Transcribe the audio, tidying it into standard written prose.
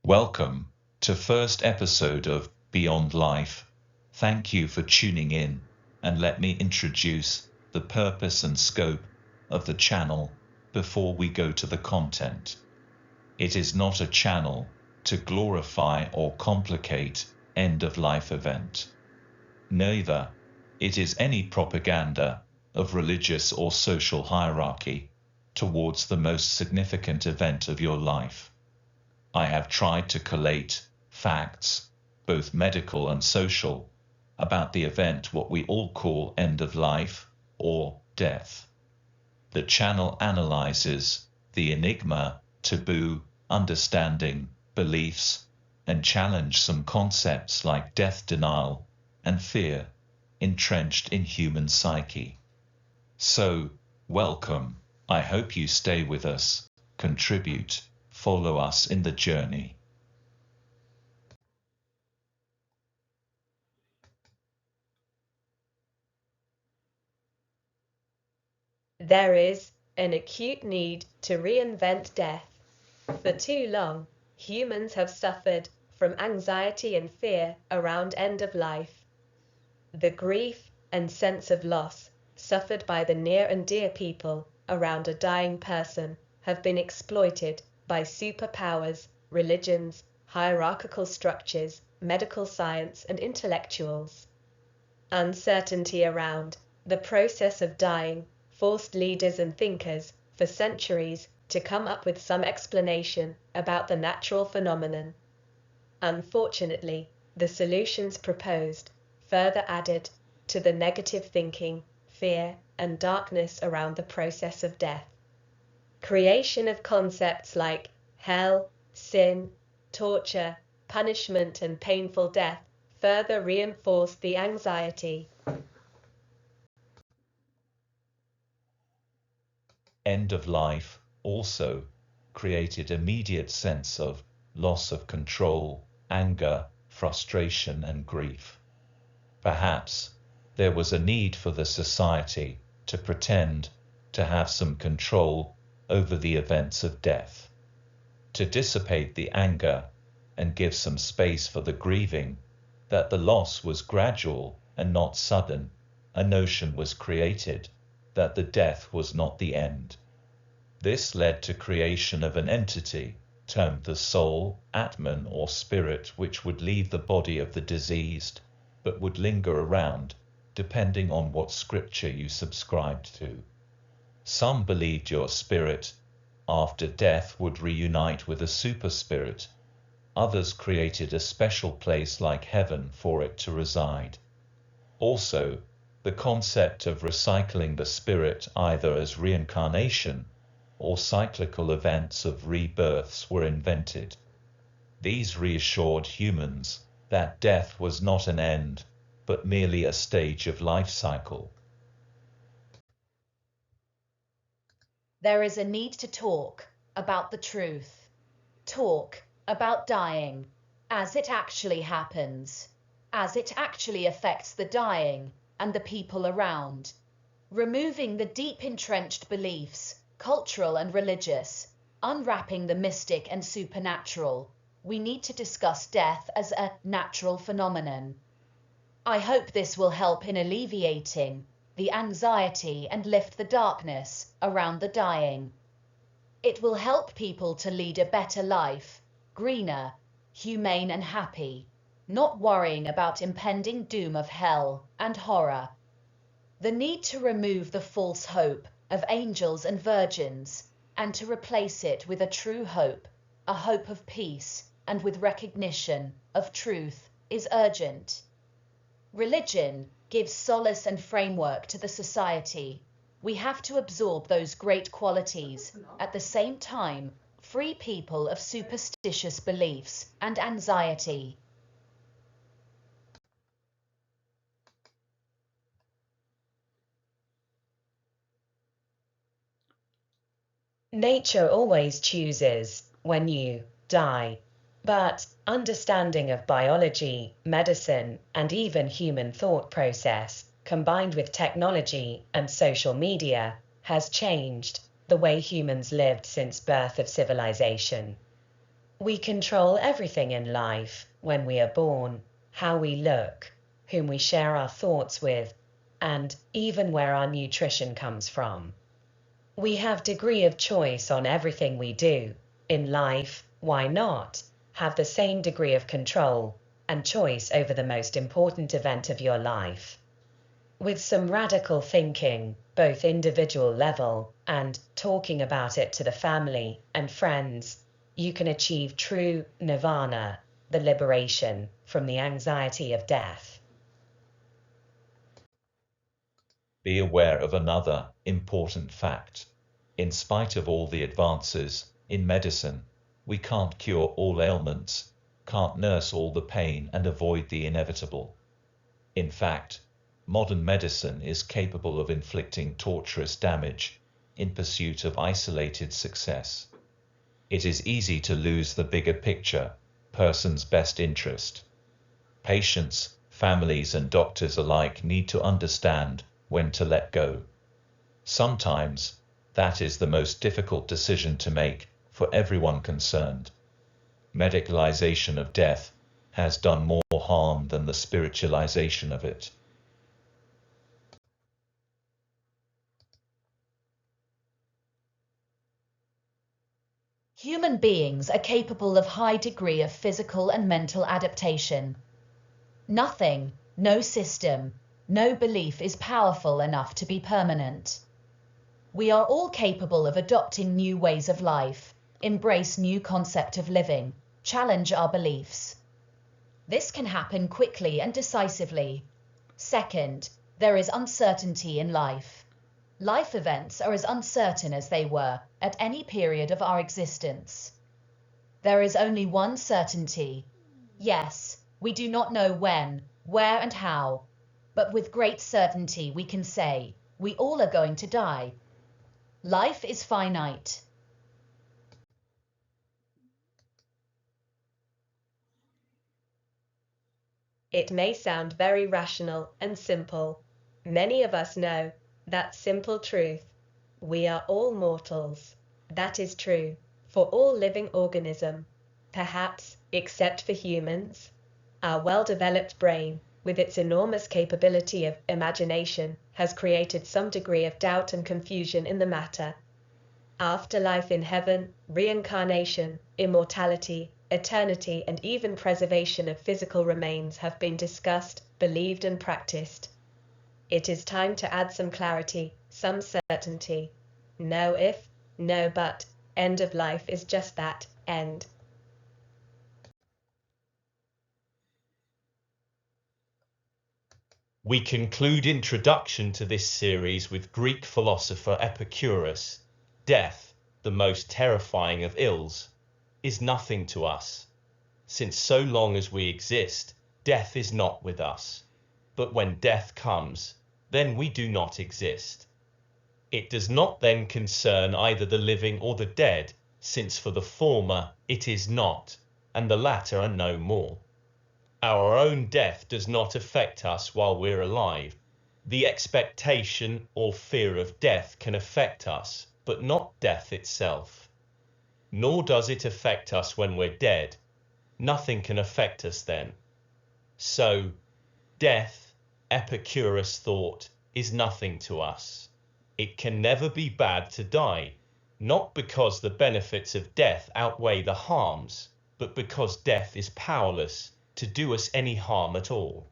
Welcome to first episode of Beyond Life. Thank you for tuning in, and let me introduce the purpose and scope of the channel before we go to the content. It is not a channel to glorify or complicate end-of-life event. Neither it is any propaganda of religious or social hierarchy towards the most significant event of your life. I have tried to collate facts, both medical and social, about the event what we all call end of life or death. The channel analyzes the enigma, taboo, understanding, beliefs, and challenge some concepts like death denial and fear entrenched in human psyche. So, welcome. I hope you stay with us, contribute, follow us in the journey. There is an acute need to reinvent death. For too long, humans have suffered from anxiety and fear around end of life. The grief and sense of loss suffered by the near and dear people around a dying person have been exploited by superpowers, religions, hierarchical structures, medical science, and intellectuals. Uncertainty around the process of dying forced leaders and thinkers for centuries to come up with some explanation about the natural phenomenon. Unfortunately, the solutions proposed further added to the negative thinking, fear, and darkness around the process of death. Creation of concepts like hell, sin, torture, punishment, and painful death further reinforced the anxiety. End of life also created immediate sense of loss of control, anger, frustration, and grief. Perhaps there was a need for the society to pretend to have some control over the events of death, to dissipate the anger and give some space for the grieving, that the loss was gradual and not sudden. A notion was created that the death was not the end. This led to creation of an entity termed the soul, Atman, or spirit, which would leave the body of the deceased but would linger around, depending on what scripture you subscribed to. Some believed your spirit after death would reunite with a super spirit. Others created a special place like heaven for it to reside. Also, the concept of recycling the spirit either as reincarnation or cyclical events of rebirths were invented. These reassured humans that death was not an end, but merely a stage of life cycle. There is a need to talk about the truth. Talk about dying as it actually happens, as it actually affects the dying and the people around. Removing the deep entrenched beliefs, cultural and religious, unwrapping the mystic and supernatural, we need to discuss death as a natural phenomenon. I hope this will help in alleviating the anxiety and lift the darkness around the dying. It will help people to lead a better life, greener, humane and happy, not worrying about impending doom of hell and horror. The need to remove the false hope of angels and virgins and to replace it with a true hope, a hope of peace and with recognition of truth is urgent. Religion gives solace and framework to the society. We have to absorb those great qualities, at the same time, free people of superstitious beliefs and anxiety. Nature always chooses when you die, but understanding of biology, medicine, and even human thought process, combined with technology and social media, has changed the way humans lived since birth of civilization. We control everything in life when we are born, how we look, whom we share our thoughts with, and even where our nutrition comes from. We have degree of choice on everything we do. In life, why not have the same degree of control and choice over the most important event of your life? With some radical thinking, both individual level and talking about it to the family and friends, you can achieve true nirvana, the liberation from the anxiety of death. Be aware of another important fact. In spite of all the advances in medicine, we can't cure all ailments, can't nurse all the pain and avoid the inevitable. In fact, modern medicine is capable of inflicting torturous damage in pursuit of isolated success. It is easy to lose the bigger picture, person's best interest. Patients, families, and doctors alike need to understand when to let go. Sometimes, that is the most difficult decision to make for everyone concerned. Medicalization of death has done more harm than the spiritualization of it. Human beings are capable of high degree of physical and mental adaptation. Nothing, no system, no belief is powerful enough to be permanent. We are all capable of adopting new ways of life, embrace new concept of living, challenge our beliefs. This can happen quickly and decisively. Second, there is uncertainty in life. Life events are as uncertain as they were at any period of our existence. There is only one certainty. Yes, we do not know when, where, and how, but with great certainty we can say, we all are going to die. Life is finite. It may sound very rational and simple. Many of us know that simple truth. We are all mortals. That is true for all living organism, perhaps except for humans. Our well-developed brain, with its enormous capability of imagination, has created some degree of doubt and confusion in the matter. Afterlife in heaven, reincarnation, immortality, eternity, and even preservation of physical remains have been discussed, believed, and practiced. It is time to add some clarity, some certainty. No if, no but, end of life is just that, end. We conclude introduction to this series with Greek philosopher Epicurus. Death, the most terrifying of ills, is nothing to us, since so long as we exist, death is not with us. But when death comes, then we do not exist. It does not then concern either the living or the dead, since for the former it is not, and the latter are no more. Our own death does not affect us while we're alive. The expectation or fear of death can affect us, but not death itself. Nor does it affect us when we're dead. Nothing can affect us then. So, death, Epicurus thought, is nothing to us. It can never be bad to die, not because the benefits of death outweigh the harms, but because death is powerless to do us any harm at all.